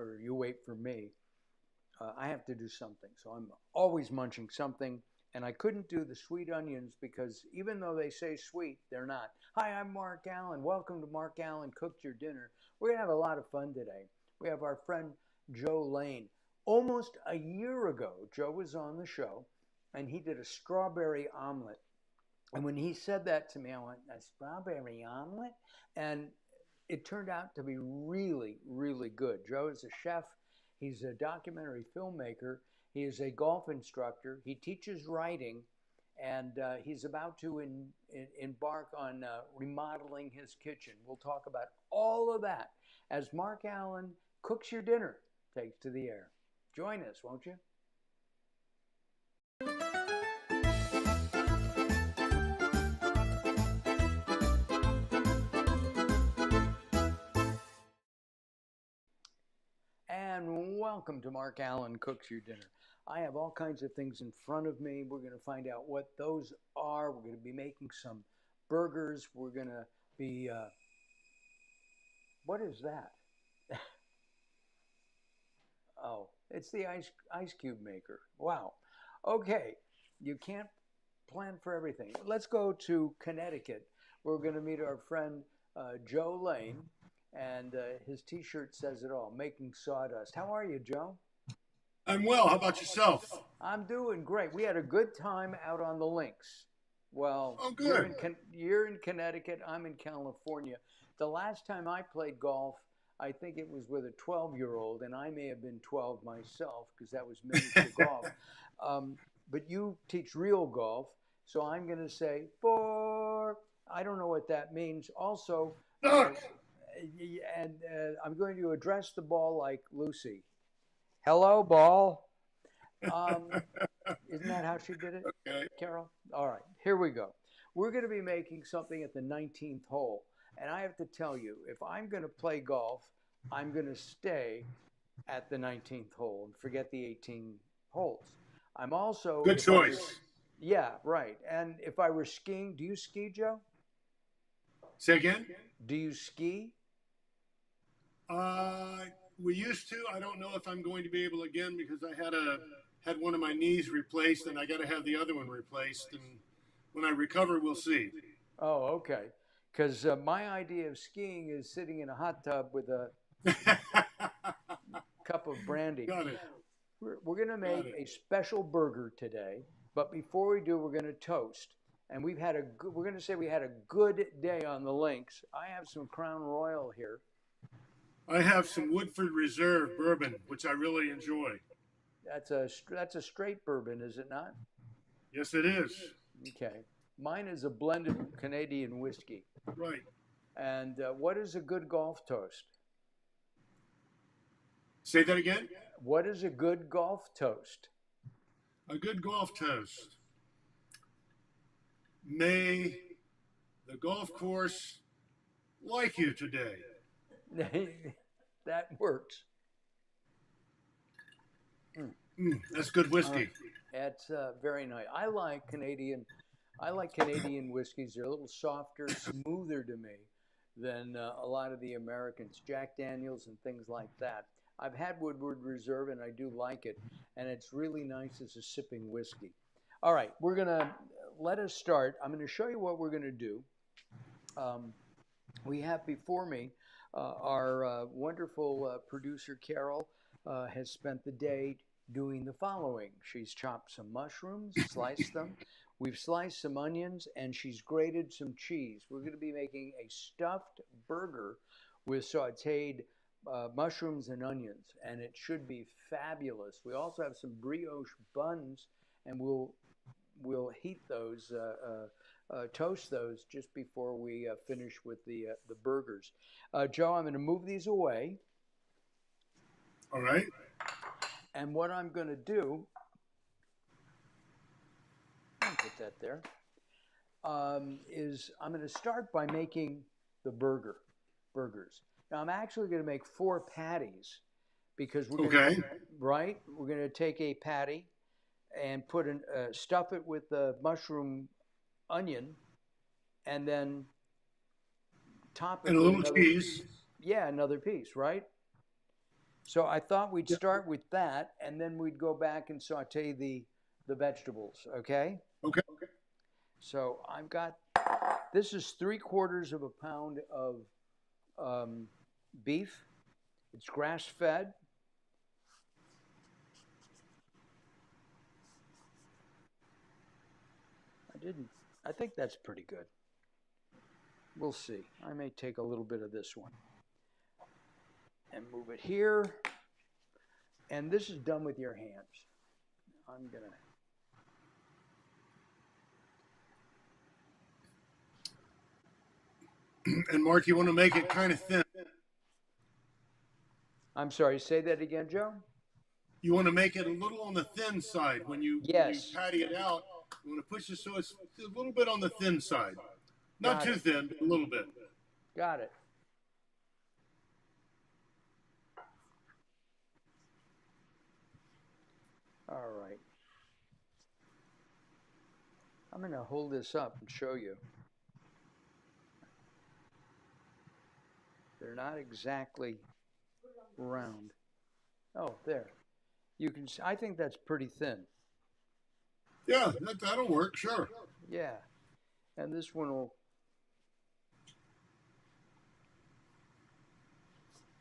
or you wait for me, I have to do something. So I'm always munching something. And I couldn't do the sweet onions because even though they say sweet, they're not. Hi, I'm Mark Allen. Welcome to Mark Allen Cooked Your Dinner. We're going to have a lot of fun today. We have our friend Joe Lane. Almost a year ago, Joe was on the show and he did a strawberry omelet. And when he said that to me, I went, a strawberry omelet? And it turned out to be really, really good. Joe is a chef. He's a documentary filmmaker. He is a golf instructor. He teaches writing, and he's about to embark on remodeling his kitchen. We'll talk about all of that as Mark Allen Cooks Your Dinner takes to the air. Join us, won't you? And welcome to Mark Allen Cooks Your Dinner. I have all kinds of things in front of me. We're going to find out what those are. We're going to be making some burgers. We're going to be, what is that? Oh, it's the ice cube maker. Wow. Okay, you can't plan for everything. Let's go to Connecticut. We're going to meet our friend Joe Lane, and his T-shirt says it all, making sawdust. How are you, Joe? I'm well. How about yourself? I'm doing great. We had a good time out on the links. Well, Oh, good. you're in Connecticut. I'm in California. The last time I played golf, I think it was with a 12-year-old, and I may have been 12 myself because that was miniature golf. But you teach real golf, so I'm going to say four. I don't know what that means. Also, and I'm going to address the ball like Lucy. Hello, ball. Isn't that how she did it, Okay. Carol? All right, here we go. We're going to be making something at the 19th hole. And I have to tell you, if I'm going to play golf, I'm going to stay at the 19th hole and forget the 18 holes. I'm also. Good choice. Yeah, right. And if I were skiing, do you ski, Joe? Say again? Do you ski? Uh, we used to. I don't know if I'm going to be able again because I had one of my knees replaced and I got to have the other one replaced. And when I recover, we'll see. Oh, okay. Because my idea of skiing is sitting in a hot tub with a cup of brandy. Got it. We're going to make a special burger today, but before we do, we're going to toast. And we're going to say we had a good day on the links. I have some Crown Royal here. I have some Woodford Reserve bourbon, which I really enjoy. That's a straight bourbon, is it not? Yes, it is. Okay. Mine is a blended Canadian whiskey. Right. And what is a good golf toast? Say that again? What is a good golf toast? A good golf toast. May the golf course like you today. That works. That's good whiskey. That's very nice. I like Canadian whiskeys. They're a little softer, smoother to me than a lot of the Americans, Jack Daniels and things like that. I've had Woodward Reserve and I do like it, and it's really nice as a sipping whiskey. All right, let us start. I'm going to show you what we're going to do. We have before me our wonderful producer Carol has spent the day doing the following. She's chopped some mushrooms, sliced them. We've sliced some onions, and she's grated some cheese. We're going to be making a stuffed burger with sauteed mushrooms and onions, and it should be fabulous. We also have some brioche buns, and we'll heat those, toast those just before we finish with the burgers. Joe, I'm going to move these away. All right. And what I'm going to do, I'll put that there, is I'm going to start by making the burgers. Now I'm actually going to make 4 patties because we're going to, right? We're going to take a patty and stuff it with the mushroom onion, and then top it and a with little cheese. Yeah, another piece, right? So I thought we'd start with that, and then we'd go back and saute the vegetables. Okay. Okay. So I've got, this is 3/4 of a pound of um, beef. It's grass fed. I think that's pretty good. We'll see. I may take a little bit of this one and move it here. And this is done with your hands. I'm going Okay. And Mark, you want to make it kind of thin. I'm sorry, say that again, Joe? You want to make it a little on the thin side when you patty it out. You want to push it so it's a little bit on the thin side. Not too thin, but a little bit. Got it. All right. I'm going to hold this up and show you. They're not exactly round. Oh, there. You can see, I think that's pretty thin. Yeah, that'll work, sure. Yeah. And this one will,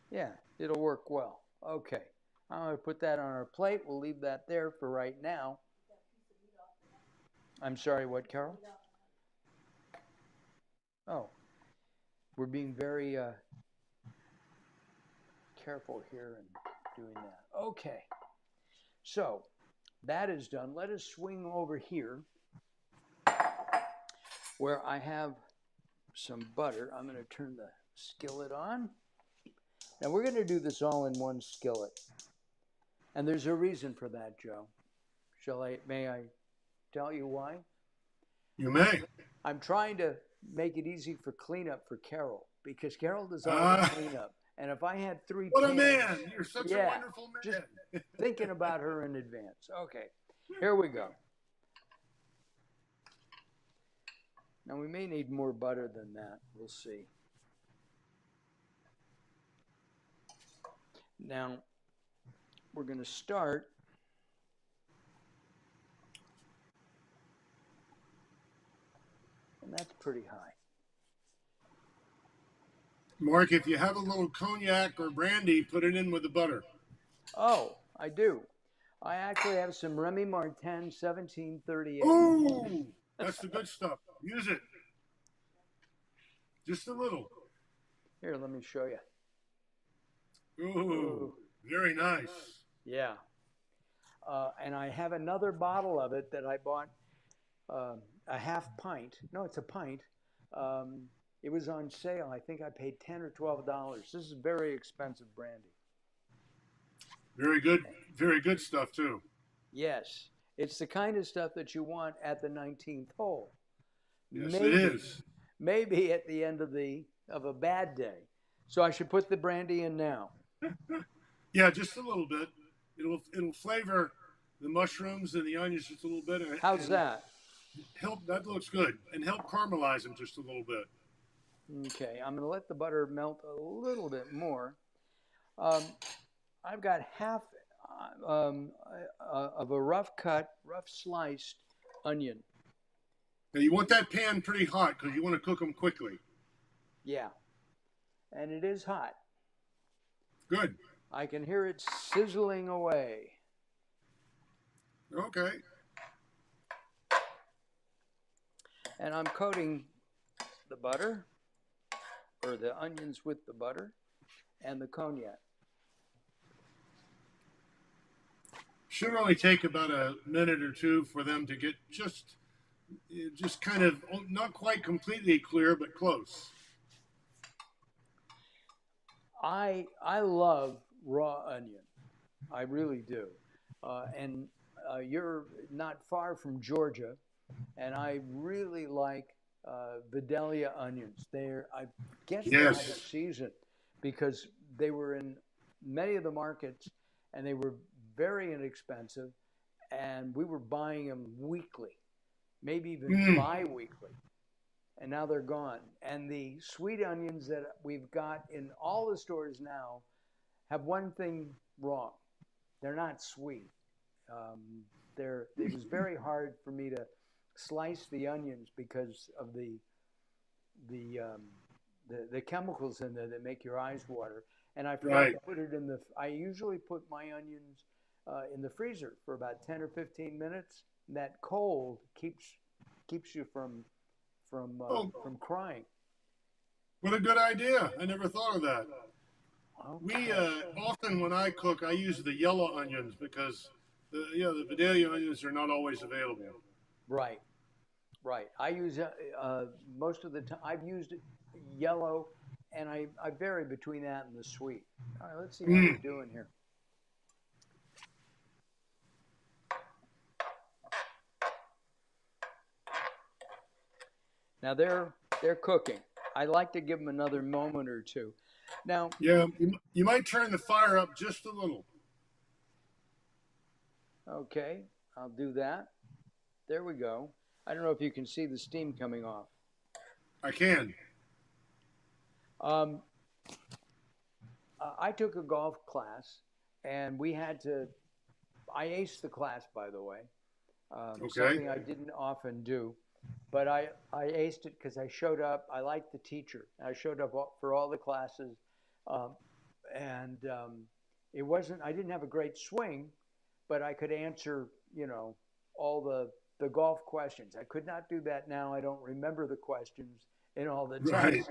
yeah, it'll work well. Okay. I'm going to put that on our plate. We'll leave that there for right now. I'm sorry, what, Carol? Oh, we're being very careful here and doing that. Okay. So that is done. Let us swing over here where I have some butter. I'm going to turn the skillet on. Now we're going to do this all in one skillet. And there's a reason for that, Joe. May I tell you why? You may. I'm trying to make it easy for cleanup for Carol because Carol does all the cleanup. And if I had 3 What pans, a man! You're such a wonderful man. Just thinking about her in advance. Okay, here we go. Now we may need more butter than that. We'll see. Now we're going to start. And that's pretty high. Mark, if you have a little cognac or brandy, put it in with the butter. Oh, I do. I actually have some Remy Martin 1738. Ooh, that's the good stuff. Use it. Just a little. Here, let me show you. Ooh, very nice. Yeah. And I have another bottle of it that I bought a half pint. No, it's a pint. It was on sale. I think I paid $10 or $12. This is very expensive brandy. Very good stuff too. Yes, it's the kind of stuff that you want at the 19th hole. Yes, it is. Maybe at the end of a bad day. So I should put the brandy in now. Yeah, just a little bit. It'll flavor the mushrooms and the onions just a little bit. How's that? That looks good, and help caramelize them just a little bit. Okay, I'm going to let the butter melt a little bit more. I've got half of a rough sliced onion. Now you want that pan pretty hot because you want to cook them quickly. Yeah, and it is hot. Good. I can hear it sizzling away. Okay. And I'm coating the butter, or the onions with the butter, and the cognac. Should only take about a minute or two for them to get just kind of not quite completely clear, but close. I love raw onion. I really do. And you're not far from Georgia, and I really like Vidalia onions. I guess they're out of season because they were in many of the markets, and they were very inexpensive, and we were buying them weekly, maybe even bi-weekly, and now they're gone. And the sweet onions that we've got in all the stores now have one thing wrong. They're not sweet. It was very hard for me to slice the onions because of the the chemicals in there that make your eyes water. And I forgot Right. to put it in the. I usually put my onions in the freezer for about 10 or 15 minutes. And that cold keeps you Oh, from crying. what a good idea. I never thought of that. We Okay. often, when I cook, I use the yellow onions because the Vidalia onions are not always available. Right. Right. I use most of the time. I've used yellow, and I vary between that and the sweet. All right. Let's see how we're Mm. doing here. Now they're cooking. I like to give them another moment or two. Now, Yeah, you might turn the fire up just a little. okay, I'll do that. There we go. I don't know if you can see the steam coming off. I can. Um, I took a golf class, and we had to. I aced the class, by the way. Okay. Something I didn't often do, but I aced it because I showed up. I liked the teacher. I showed up for all the classes, um, and it wasn't. I didn't have a great swing, but I could answer, all the golf questions. I could not do that now. I don't remember the questions in all the Right. tests.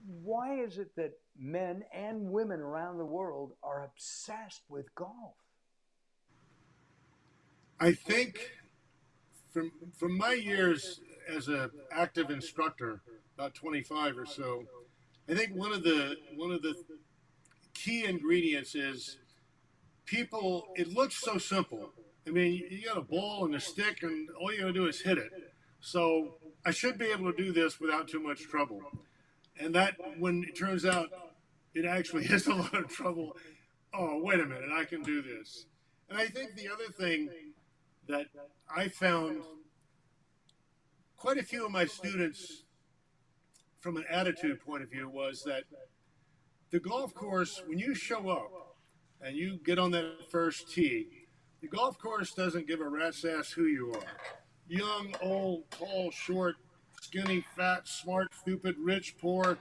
Why is it that men and women around the world are obsessed with golf? I think from my years as an active instructor, about 25 or so, I think one of the key ingredients is people. It looks so simple. I mean, you got a ball and a stick, and all you got to do is hit it. So I should be able to do this without too much trouble. And that, when it turns out it actually is a lot of trouble, oh, wait a minute, I can do this. And I think the other thing that I found quite a few of my students, from an attitude point of view, was that the golf course, when you show up and you get on that first tee, the golf course doesn't give a rat's ass who you are. Young, old, tall, short, skinny, fat, smart, stupid, rich, poor.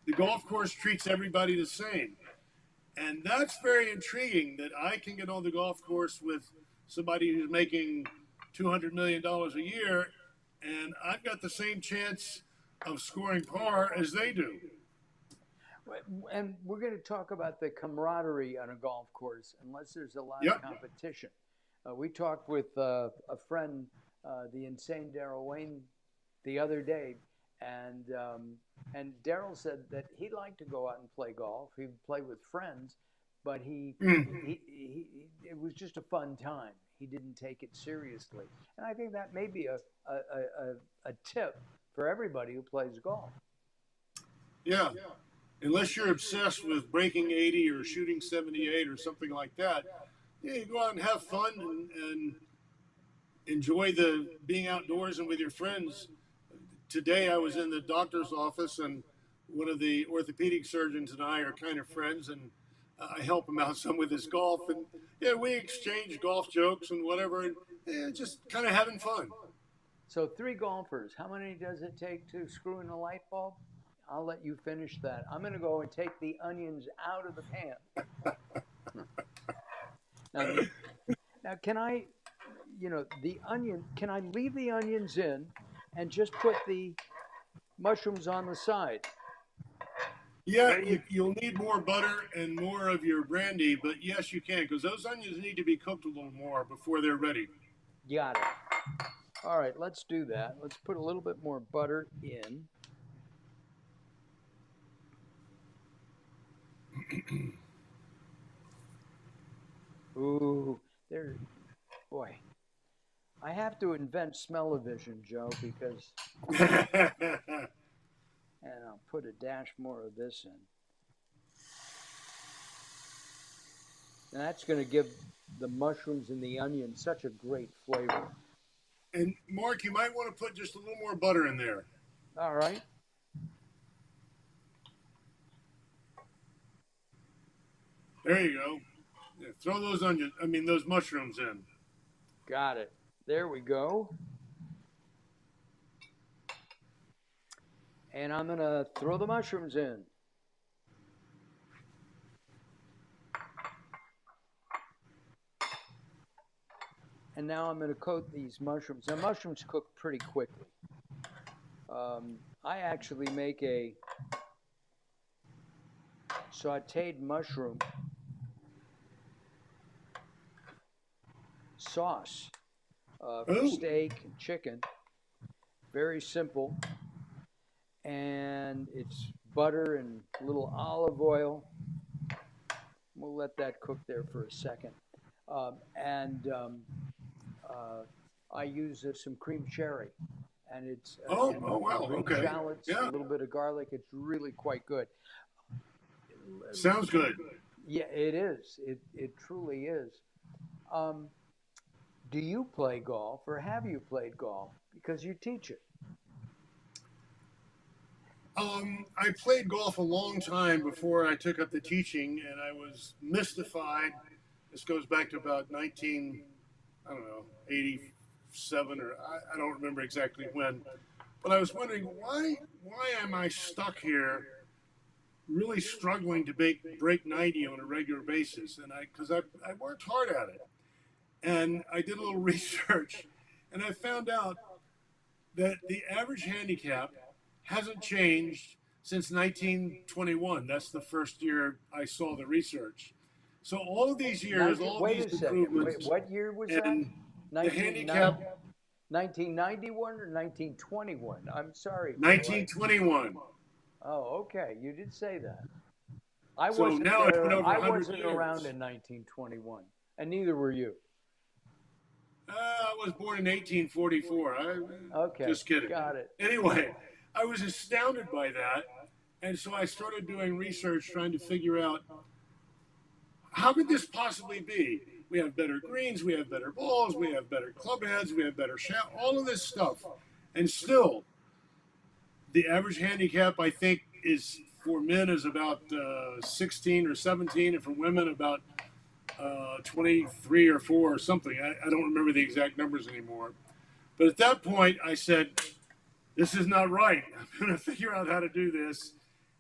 The golf course treats everybody the same. And that's very intriguing that I can get on the golf course with somebody who's making $200 million a year, and I've got the same chance of scoring par as they do. And we're going to talk about the camaraderie on a golf course, unless there's a lot of Yep. competition. We talked with a friend, the insane Daryl Wayne, the other day, and Daryl said that he liked to go out and play golf. He would play with friends, but Mm. it was just a fun time. He didn't take it seriously, and I think that may be a tip for everybody who plays golf. Yeah. Unless you're obsessed with breaking 80 or shooting 78 or something like that, yeah, you go out and have fun and enjoy the being outdoors and with your friends. Today I was in the doctor's office, and one of the orthopedic surgeons and I are kind of friends, and I help him out some with his golf, and yeah, we exchange golf jokes and whatever, and yeah, just kind of having fun. So three golfers. How many does it take to screw in a light bulb? I'll let you finish that. I'm going to go and take the onions out of the pan. Now, now can I, the onion? Can I leave the onions in and just put the mushrooms on the side? Yeah, What do you? you'll need more butter and more of your brandy, but yes, you can, because those onions need to be cooked a little more before they're ready. Got it. All right, let's do that. Let's put a little bit more butter in. Ooh, there. Boy, I have to invent smell-o-vision, Joe, because, and I'll put a dash more of this in. And that's going to give the mushrooms and the onion such a great flavor. And Mark, you might want to put just a little more butter in there. All right. There you go. Yeah, throw those onions, I mean, those mushrooms in. Got it. There we go. And I'm going to throw the mushrooms in. And now I'm going to coat these mushrooms. Now, mushrooms cook pretty quickly. I actually make a sauteed mushroom sauce for steak and chicken. Very simple. And it's butter and a little olive oil. We'll let that cook there for a second. I use some cream cherry, and it's Oh, and oh wow, green okay. shallots, Yeah, a little bit of garlic. It's really quite good. sounds good. Yeah, it is. It truly is. Um, do you play golf, or have you played golf? Because you teach it. I played golf a long time before I took up the teaching, and I was mystified. This goes back to about 19, I don't know, 87, or I don't remember exactly when. But I was wondering why am I stuck here, really struggling to break 90 on a regular basis? And I worked hard at it, and I did a little research, and I found out that the average handicap hasn't changed since 1921. That's the first year I saw the research. So all of these years, 19, all of wait these a second. Wait, improvements, what year was that? and the 1990, handicap, 1991 or 1921? I'm sorry for like. 1921. Oh, okay. You did say that. I So wasn't now it's been there. over I 100 wasn't around years. in 1921, and neither were you. I was born in 1844. Okay, Just kidding. got it. Anyway, I was astounded by that. And so I started doing research trying to figure out how could this possibly be? We have better greens, we have better balls, we have better club heads, we have better shot, all of this stuff. And still, the average handicap, I think, is for men is about 16 or 17, and for women about 23 or 4 or something. I don't remember the exact numbers anymore. But at that point, I said, this is not right. I'm going to figure out how to do this.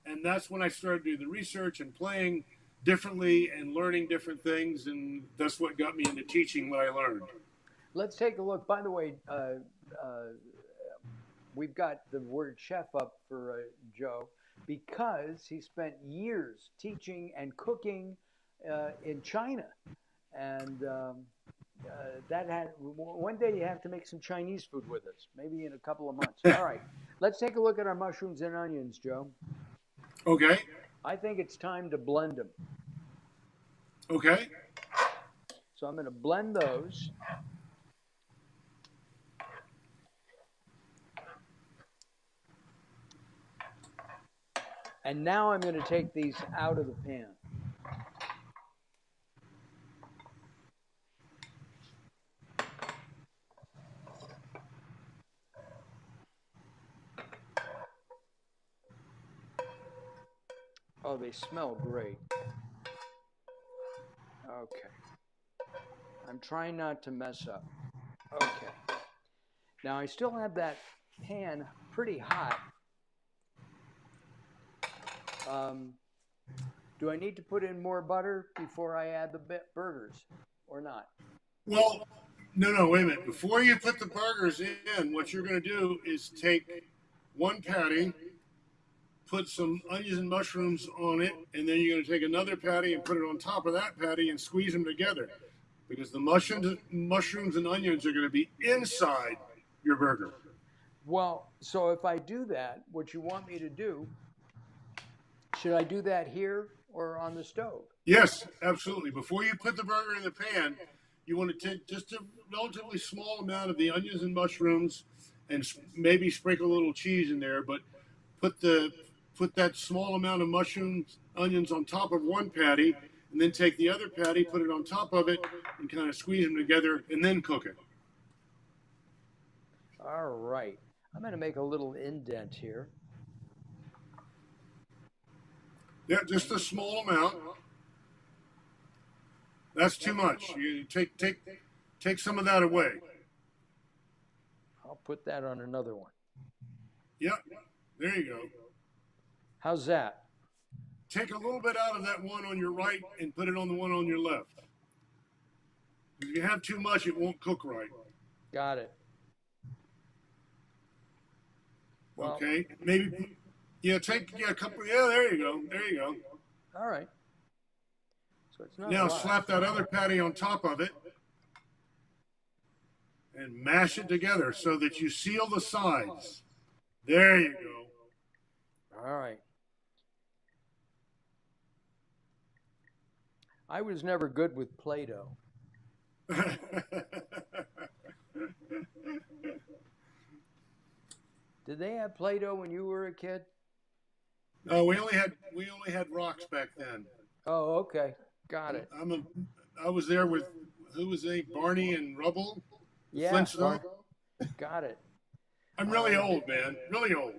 And that's when I started doing the research and playing differently and learning different things. And that's what got me into teaching what I learned. Let's take a look. By the way, we've got the word chef up for Joe because he spent years teaching and cooking in China. And that had one day you have to make some Chinese food with us, maybe in a couple of months. All right, let's take a look at our mushrooms and onions, Joe. Okay. I think it's time to blend them. Okay. So I'm going to blend those. And now I'm going to take these out of the pan. Oh, they smell great. Okay. I'm trying not to mess up. Okay. Now I still have that pan pretty hot. Do I need to put in more butter before I add the burgers or not? Well, no, wait a minute. Before you put the burgers in, what you're going to do is take one patty, put some onions and mushrooms on it, and then you're going to take another patty and put it on top of that patty and squeeze them together. Because the mushrooms and onions are going to be inside your burger. Well, so if I do that, what you want me to do, should I do that here or on the stove? Yes, absolutely. Before you put the burger in the pan, you want to take just a relatively small amount of the onions and mushrooms and maybe sprinkle a little cheese in there, but put that small amount of mushrooms, onions on top of one patty, and then take the other patty, put it on top of it, and kind of squeeze them together, and then cook it. All right. I'm going to make a little indent here. Yeah, just a small amount. That's too much. You take some of that away. I'll put that on another one. Yep. There you go. How's that? Take a little bit out of that one on your right and put it on the one on your left. If you have too much, it won't cook right. Got it. Well, okay. Maybe, take a couple. Yeah, there you go. There you go. All right. So it's not. Now slap that other patty on top of it and mash it together so that you seal the sides. There you go. All right. I was never good with Play-Doh. Did they have Play-Doh when you were a kid? No, we only had rocks back then. Oh, okay, got it. I was there with who was they? Barney and Rubble. Yeah, Flintstone. Got it. I'm really old, man. Really old.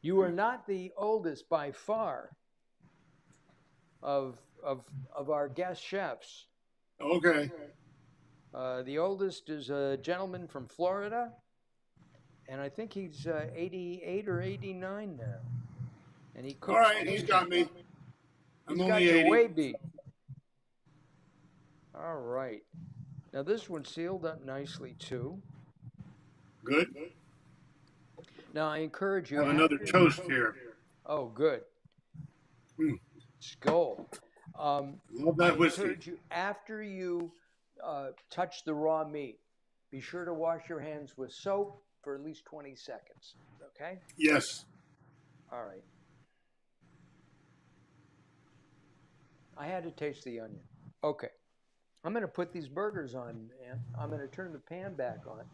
You are not the oldest by far of our guest chefs. Okay. The oldest is a gentleman from Florida, and I think he's 88 or 89 now. And he cooks. All right, he's got me. He's got you way beat. All right. Now this one's sealed up nicely too. Good. Now I encourage you. I have another toast here. Oh, good. Skull. Love that whiskey. I encourage you, after you touch the raw meat, be sure to wash your hands with soap for at least 20 seconds. Okay? Yes. All right. I had to taste the onion. Okay. I'm going to put these burgers on, and I'm going to turn the pan back on.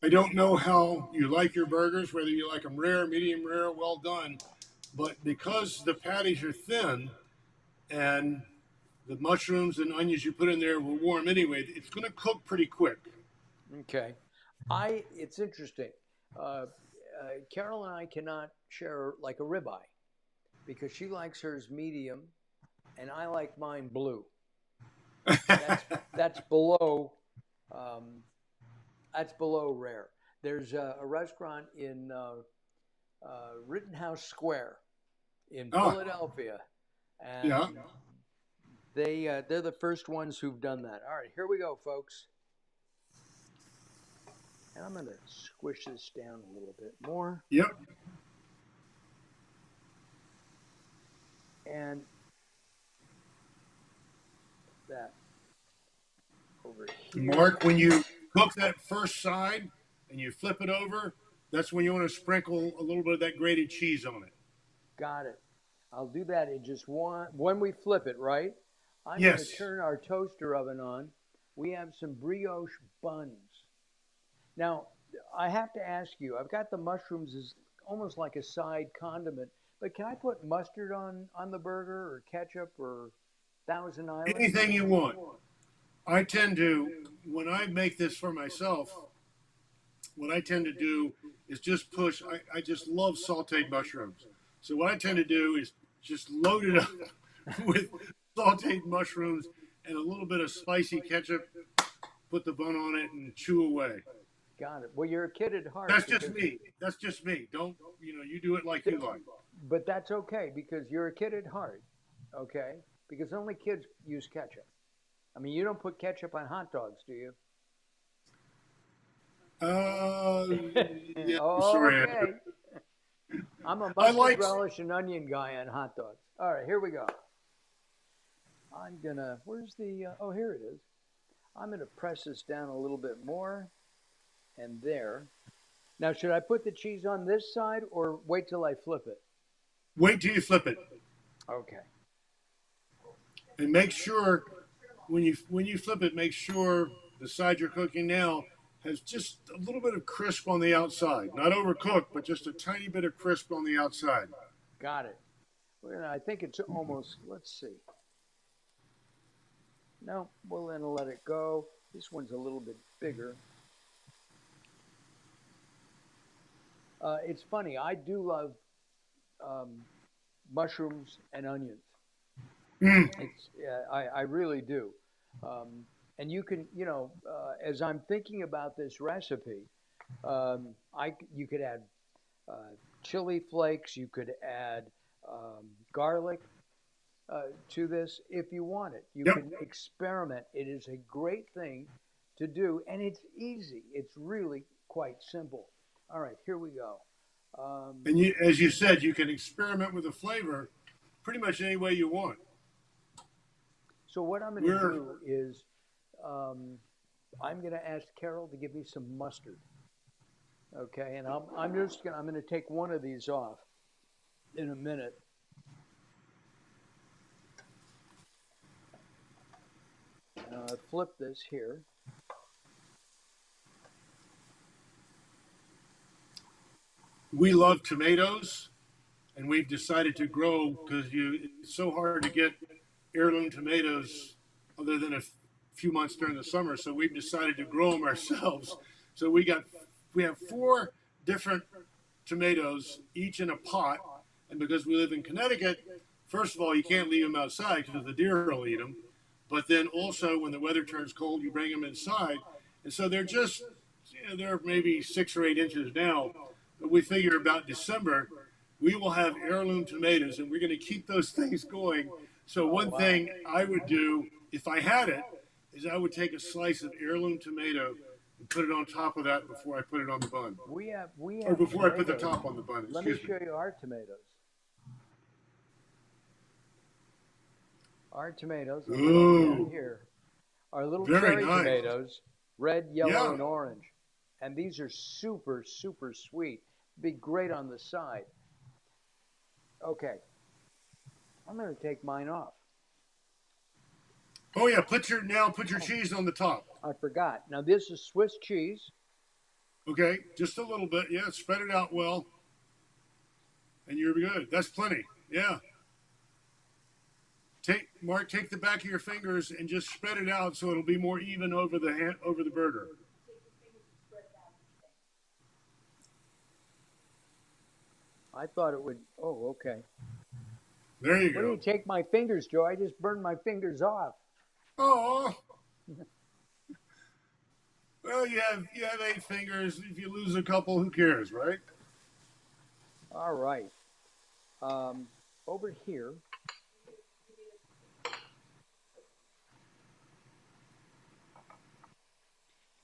I don't know how you like your burgers, whether you like them rare, medium rare, well done, but because the patties are thin and the mushrooms and onions you put in there were warm anyway, it's going to cook pretty quick. Okay. It's interesting. Carol and I cannot share like a ribeye because she likes hers medium and I like mine blue. That's below rare. There's a restaurant in Rittenhouse Square in Philadelphia, and they're the first ones who've done that. All right, here we go, folks. And I'm going to squish this down a little bit more. Yep. And that over here. Mark, when you cook that first side and you flip it over, that's when you want to sprinkle a little bit of that grated cheese on it. Got it. I'll do that in just one. When we flip it, right? I'm Yes. going to turn our toaster oven on. We have some brioche buns. Now, I have to ask you, I've got the mushrooms as almost like a side condiment, but can I put mustard on the burger or ketchup or Thousand Island? Anything you want. I tend to, when I make this for myself, what I tend to do is just push, I just love sauteed mushrooms. So what I tend to do is just load it up with sauteed mushrooms and a little bit of spicy ketchup, put the bun on it and chew away. Got it. Well, you're a kid at heart. That's just me. That's just me. Don't, you do it like you like. But that's okay because you're a kid at heart, okay? Because only kids use ketchup. I mean, you don't put ketchup on hot dogs, do you? Yeah, oh, sorry. Okay. I'm a mustard relish and onion guy on hot dogs. All right, here we go. I'm gonna, where's the, oh, here it is. I'm gonna press this down a little bit more. And there. Now, should I put the cheese on this side or wait till I flip it? Wait till you flip it. Okay. And make sure when you flip it, make sure the side you're cooking now has just a little bit of crisp on the outside. Not overcooked, but just a tiny bit of crisp on the outside. Got it. Well, I think it's almost, let's see. No, we'll then let it go. This one's a little bit bigger. It's funny. I do love um, mushrooms and onions. Mm. I really do. Um, and you can, as I'm thinking about this recipe, you could add chili flakes, you could add garlic to this if you want it. You Yep. can experiment. It is a great thing to do, and it's easy. It's really quite simple. All right, here we go. Um, And you, as you said, you can experiment with the flavor pretty much any way you want. so what I'm going to We're do is um, I'm going to ask Carol to give me some mustard. Okay, and I'm going to take one of these off in a minute. Flip this here. we love tomatoes, and we've decided to grow because it's so hard to get heirloom tomatoes other than a few months during the summer. So we've decided to grow them ourselves. So we have four different tomatoes, each in a pot. And because we live in Connecticut, first of all, you can't leave them outside because the deer will eat them. But then also, when the weather turns cold, you bring them inside. And so they're just, they're maybe 6 or 8 inches now. But we figure about December, we will have heirloom tomatoes, and we're going to keep those things going. So Oh one wow. thing I would do if I had it is I would take a slice of heirloom tomato and put it on top of that before I put it on the bun, We or have before I put the tomatoes. top on the bun. Let me Excuse me. show you our tomatoes. Our tomatoes. I'll put them down Ooh, here. Our little very cherry nice. tomatoes, red, yellow, Yeah. and orange. And these are super, super sweet. Be great on the side. Okay, I'm going to take mine off. Oh yeah. Put your Oh, cheese on the top. I forgot. Now this is Swiss cheese. Okay, just a little bit. Yeah, spread it out well, and you're good. That's plenty. Yeah. Take the back of your fingers and just spread it out so it'll be more even over the burger. I thought it would. Oh, okay. There you What do you go. take my fingers, Joe? I just burned my fingers off. Oh, well, you have 8 fingers. If you lose a couple, who cares, right? All right. Um, over here,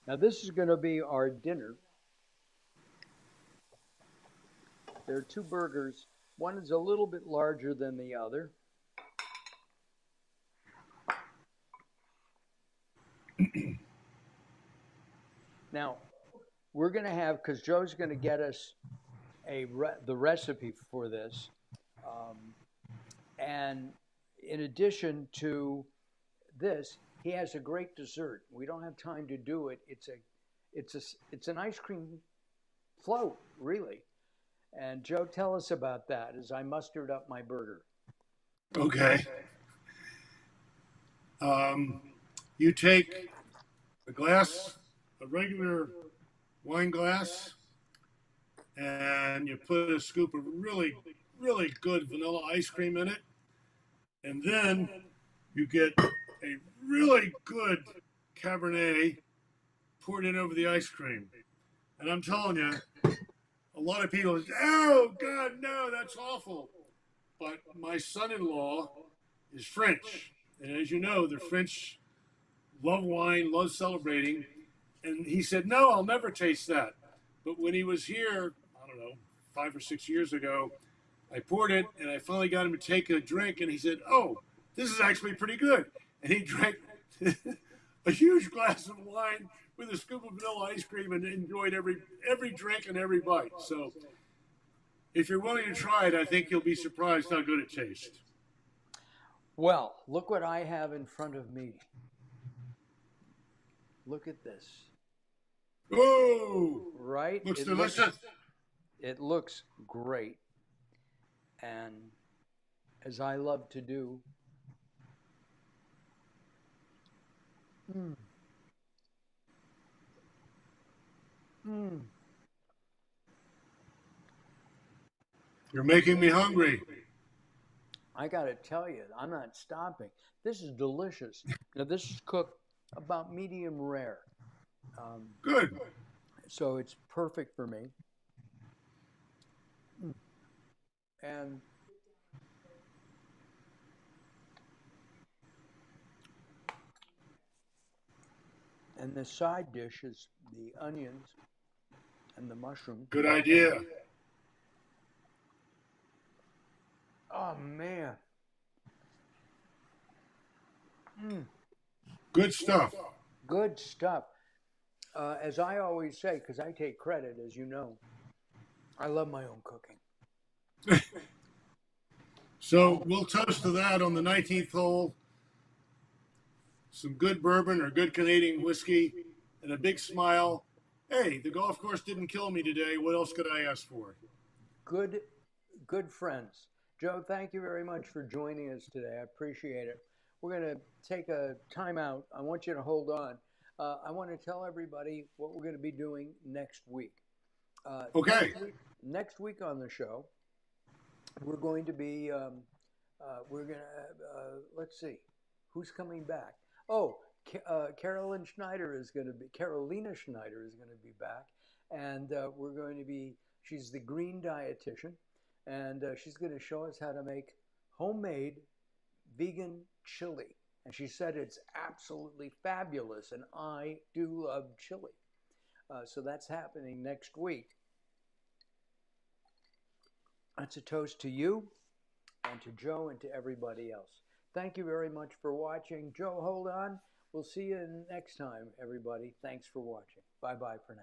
now this is going to be our dinner. There are two burgers. One is a little bit larger than the other. Now, we're going to have, because Joe's going to get us the recipe for this. Um, and in addition to this, he has a great dessert. We don't have time to do it. It's an ice cream float, really. And Joe, tell us about that as I mustered up my burger. Okay. Um, you take a glass, a regular wine glass, and you put a scoop of really good vanilla ice cream in it, and then you get a really good Cabernet poured in over the ice cream. And I'm telling you, a lot of people say, "Oh God, no, that's awful." But my son-in-law is French, and as you know, the French love wine, love celebrating, and he said, "No, I'll never taste that." But when he was here, I don't know, 5 or 6 years ago, I poured it, and I finally got him to take a drink, and he said, "Oh, this is actually pretty good." And he drank a huge glass of wine with a scoop of vanilla ice cream and enjoyed every drink and every bite. So, if you're willing to try it, I think you'll be surprised how good it tastes. Well, look what I have in front of me. Look at this. Oh, Right? looks delicious. It looks great. And as I love to do, mm, mm, You're making me hungry. I got to tell you, I'm not stopping. This is delicious. Now, this is cooked about medium rare. Um, Good. so it's perfect for me. And the side dish is the onions and the mushroom. Good idea. Oh man. Mm, Good stuff. good stuff. As I always say, because I take credit, as you know, I love my own cooking. So we'll toast to that on the 19th hole. Some good bourbon or good Canadian whiskey and a big smile. Hey, the golf course didn't kill me today. What else could I ask for? Good, good friends. Joe, thank you very much for joining us today. I appreciate it. We're going to take a timeout. I want you to hold on. I want to tell everybody what we're going to be doing next week. Uh, Okay. next week, next week on the show, we're going to be. We're going to. Let's see, who's coming back? Oh, Carolina Schneider is going to be. Carolina Schneider is going to be back, and we're going to be. She's the green dietitian, and she's going to show us how to make homemade vegan chili. And she said it's absolutely fabulous, and I do love chili. So that's happening next week. That's a toast to you and to Joe and to everybody else. Thank you very much for watching. Joe, hold on. We'll see you next time, everybody. Thanks for watching. Bye bye for now.